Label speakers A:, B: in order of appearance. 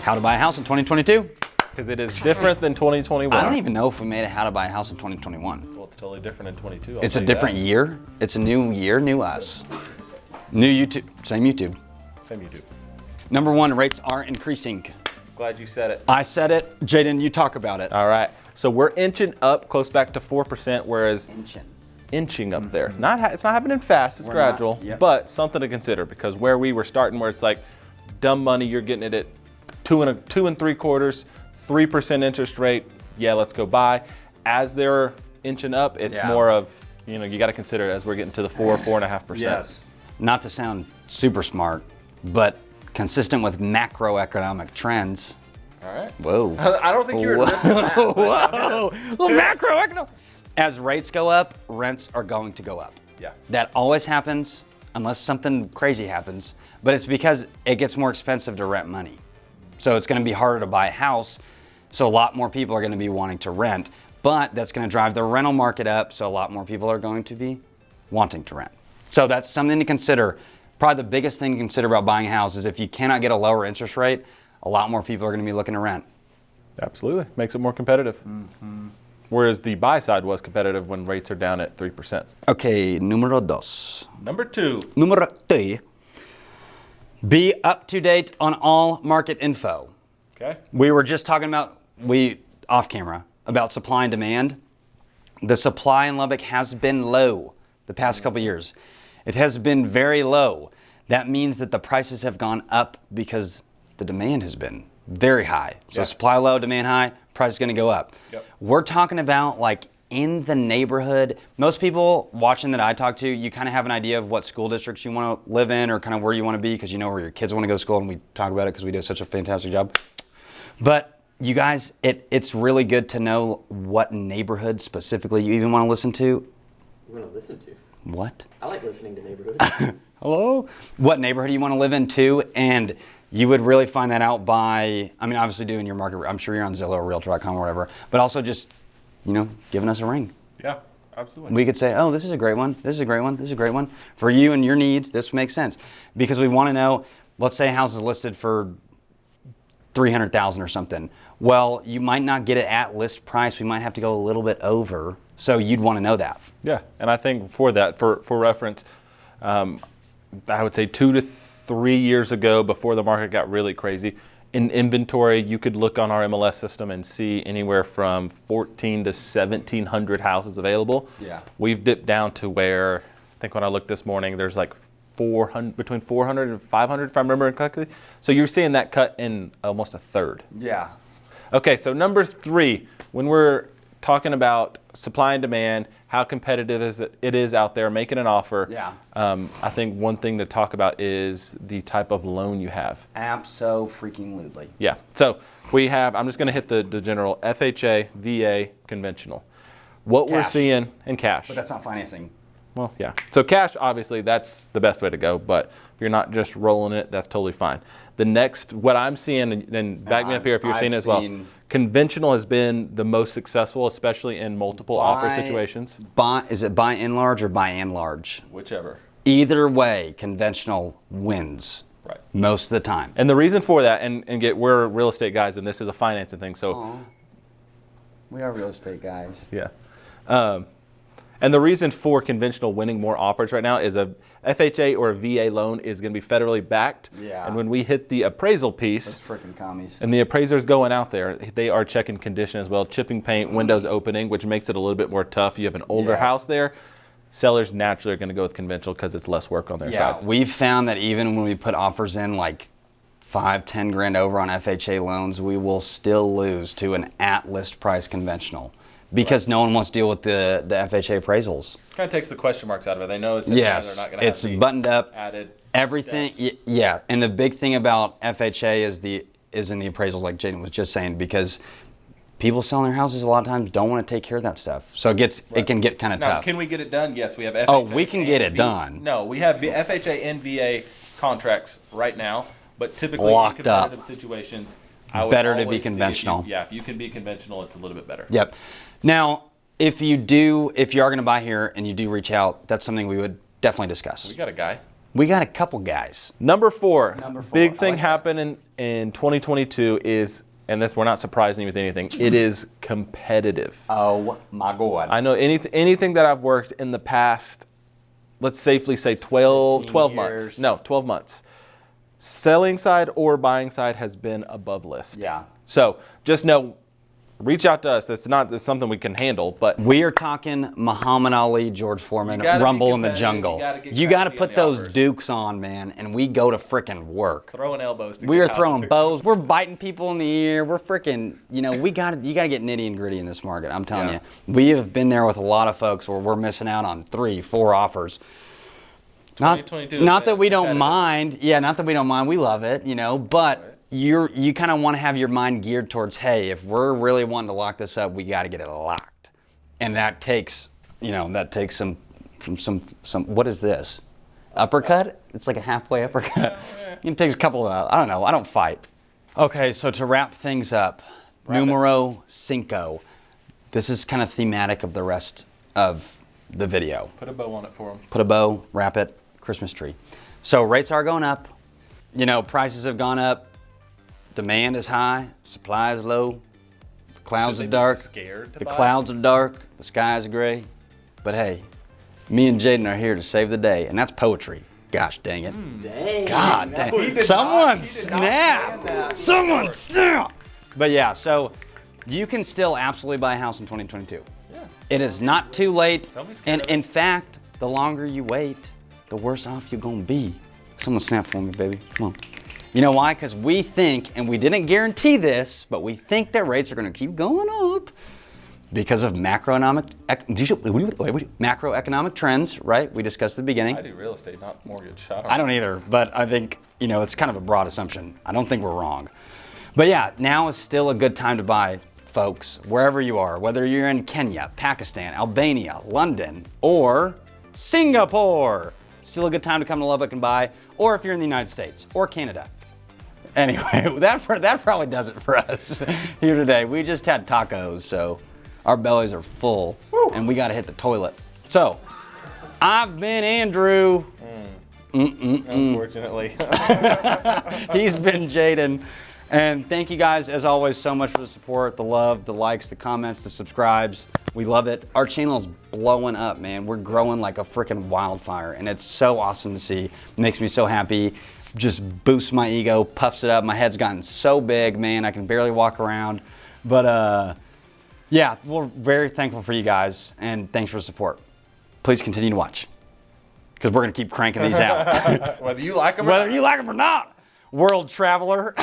A: How to buy a house in 2022.
B: Because it is different than 2021.
A: I don't even know if we made a how to buy a house in 2021.
B: Well, it's totally different in 22.
A: It's a different year. It's a new year, new us. New YouTube, same YouTube.
B: Same YouTube.
A: Number one, rates are increasing.
B: Glad you said it.
A: I said it. Jaden, you talk about it.
B: All right. So we're inching up close back to 4%, whereas inching up there. It's not happening fast, it's gradual, but something to consider, because where we were starting, where it's like dumb money, you're getting it at 2 3/4, 3% interest rate. Yeah, let's go buy. As they're inching up, it's more of, you know, you got to consider it as we're getting to the 4.5%.
A: Yes. Not to sound super smart, but consistent with macroeconomic trends.
B: All right.
A: Whoa.
B: I don't think you're addressing that.
A: Whoa. Well, macroeconomic. As rates go up, rents are going to go up.
B: Yeah.
A: That always happens unless something crazy happens, but it's because it gets more expensive to rent money. So it's going to be harder to buy a house. So a lot more people are going to be wanting to rent, but that's going to drive the rental market up. So a lot more people are going to be wanting to rent. So that's something to consider. Probably the biggest thing to consider about buying a house is if you cannot get a lower interest rate, a lot more people are going to be looking to rent.
B: Absolutely. Makes it more competitive. Whereas the buy side was competitive when rates are down at 3%.
A: Okay, número dos.
B: Number two.
A: Número two. Be up to date on all market info.
B: Okay.
A: We were just talking about, off camera, about supply and demand. The supply in Lubbock has been low the past couple years. It has been very low. That means that the prices have gone up because the demand has been very high. So supply low, demand high, price is going to go up.
B: Yep.
A: We're talking about like in the neighborhood. Most people watching that I talk to, you kind of have an idea of what school districts you want to live in or kind of where you want to be because you know where your kids want to go to school, and we talk about it because we do such a fantastic job. But you guys, it's really good to know what neighborhood specifically you even want to listen to.
C: You want to listen to?
A: What?
C: I like listening to neighborhoods.
A: Hello? What neighborhood you want to live in too, and you would really find that out by, I mean, obviously doing your market, I'm sure you're on Zillow or Realtor.com or whatever, but also just, you know, giving us a ring.
B: Yeah, absolutely.
A: We could say, oh, this is a great one, this is a great one, this is a great one. For you and your needs, this makes sense. Because we want to know, let's say a house is listed for $300,000 or something. Well, you might not get it at list price. We might have to go a little bit over. So you'd want to know that.
B: Yeah, and I think for that, for reference, I would say 2 to 3 years ago, before the market got really crazy, in inventory, you could look on our MLS system and see anywhere from 1,400 to 1,700 houses available.
A: Yeah.
B: We've dipped down to where, I think when I looked this morning, there's like 400, between 400 and 500, if I remember correctly. So you're seeing that cut in almost a third.
A: Yeah.
B: Okay, so number 3, when we're talking about supply and demand, how competitive it is out there, making an offer.
A: Yeah.
B: I think one thing to talk about is the type of loan you have.
A: Abso-freaking-lutely.
B: Yeah. So we have, I'm just going to hit the general FHA, VA, conventional. What we're seeing in cash.
A: But that's not financing.
B: Well, yeah. So cash, obviously, that's the best way to go. But if you're not just rolling it, that's totally fine. The next, what I'm seeing, and back me up here if you're seeing it as well, conventional has been the most successful, especially in multiple offer situations.
A: Is it buy in large or buy and large?
B: Whichever.
A: Either way, conventional wins.
B: Right.
A: Most of the time.
B: And the reason for that, we're real estate guys, and this is a financing thing. So
A: we are real estate guys.
B: Yeah. And the reason for conventional winning more offers right now is a FHA or a VA loan is going to be federally backed.
A: Yeah.
B: And when we hit the appraisal piece,
A: those freaking commies.
B: And the appraiser's going out there, they are checking condition as well, chipping paint, windows opening, which makes it a little bit more tough. You have an older house there. Sellers naturally are going to go with conventional because it's less work on their side.
A: We've found that even when we put offers in like 5-10 grand over on FHA loans, we will still lose to an at-list price conventional. Because no one wants to deal with the FHA appraisals.
B: Kind of takes the question marks out of it. They know it's
A: they're not going to have it's buttoned up.
B: Added
A: everything. Yeah, and the big thing about FHA is in the appraisals, like Jaden was just saying, because people selling their houses a lot of times don't want to take care of that stuff. So it can get kind of tough.
B: Can we get it done? Yes, we have FHA.
A: Oh, we can get it done.
B: No, we have FHA and VA contracts right now, but typically
A: locked
B: in competitive situations, I would
A: better to be conventional.
B: If you can be conventional, it's a little bit better.
A: Yep. Now, if you are going to buy here and you do reach out, that's something we would definitely discuss.
B: We got a guy.
A: We got a couple guys.
B: Number four.
A: Number four.
B: Big
A: I
B: thing
A: like that.
B: happening in 2022 is, and this we're not surprising you with anything, it is competitive.
A: Oh my God.
B: I know anything that I've worked in the past, let's safely say 12 months.
A: years.
B: No, 12 months. Selling side or buying side has been above list.
A: Yeah.
B: So just know, reach out to us. That's something we can handle, but
A: We are talking Muhammad Ali, George Foreman,
B: You gotta be
A: Rumble in the
B: competitive.
A: Jungle.
B: You gotta get
A: You got to
B: crafty on
A: put
B: the
A: those
B: offers.
A: dukes on, man, and we go to frickin' work.
B: throwing elbows.
A: We are throwing bows. We're biting people in the ear. We're freaking, you know, you got to get nitty and gritty in this market. I'm telling
B: Yeah.
A: you. We have been there with a lot of folks where we're missing out on 3, 4 offers. Not
B: 2022
A: not that we don't
B: competitive.
A: mind. Yeah, not that we don't mind. We love it, you know, but you kind of want to have your mind geared towards, hey, if we're really wanting to lock this up, we got to get it locked. And that takes, you know, some what is this? Uppercut? It's like a halfway uppercut. It takes a couple of, I don't know, I don't fight. Okay, so to wrap things up, numero 5. This is kind of thematic of the rest of the video.
B: Put a bow on it for them.
A: Put a bow, wrap it, Christmas tree. So rates are going up. You know, prices have gone up. Demand is high, supply is low. The clouds are dark. The clouds are dark, the sky is gray. But hey, me and Jaden are here to save the day, and that's poetry. Gosh dang it.
C: Dang.
A: God dang. Someone snap. Someone snap. But yeah, so you can still absolutely buy a house in 2022.
B: Yeah.
A: It is not too late.
B: Don't be scared
A: And
B: of it.
A: in fact, the longer you wait, the worse off you're gonna be. Someone snap for me, baby. Come on. You know why? Because we think, and we didn't guarantee this, but we think that rates are gonna keep going up because of macroeconomic trends, right? We discussed at the beginning.
B: I do real estate, not mortgage.
A: I don't either, but I think, you know, it's kind of a broad assumption. I don't think we're wrong. But yeah, now is still a good time to buy, folks, wherever you are, whether you're in Kenya, Pakistan, Albania, London, or Singapore. Still a good time to come to Lubbock and buy, or if you're in the United States or Canada. Anyway, that probably does it for us here today. We just had tacos, so our bellies are full, and we got to hit the toilet. So, I've been Andrew.
B: Unfortunately.
A: He's been Jaden. And thank you guys, as always, so much for the support, the love, the likes, the comments, the subscribes. We love it. Our channel is blowing up, man. We're growing like a freaking wildfire, and it's so awesome to see. It makes me so happy. Just boosts my ego, puffs it up. My head's gotten so big, man. I can barely walk around. But yeah, we're very thankful for you guys, and thanks for the support. Please continue to watch, because we're going to keep cranking these out.
B: Whether you like them
A: Whether you like them or not, world traveler.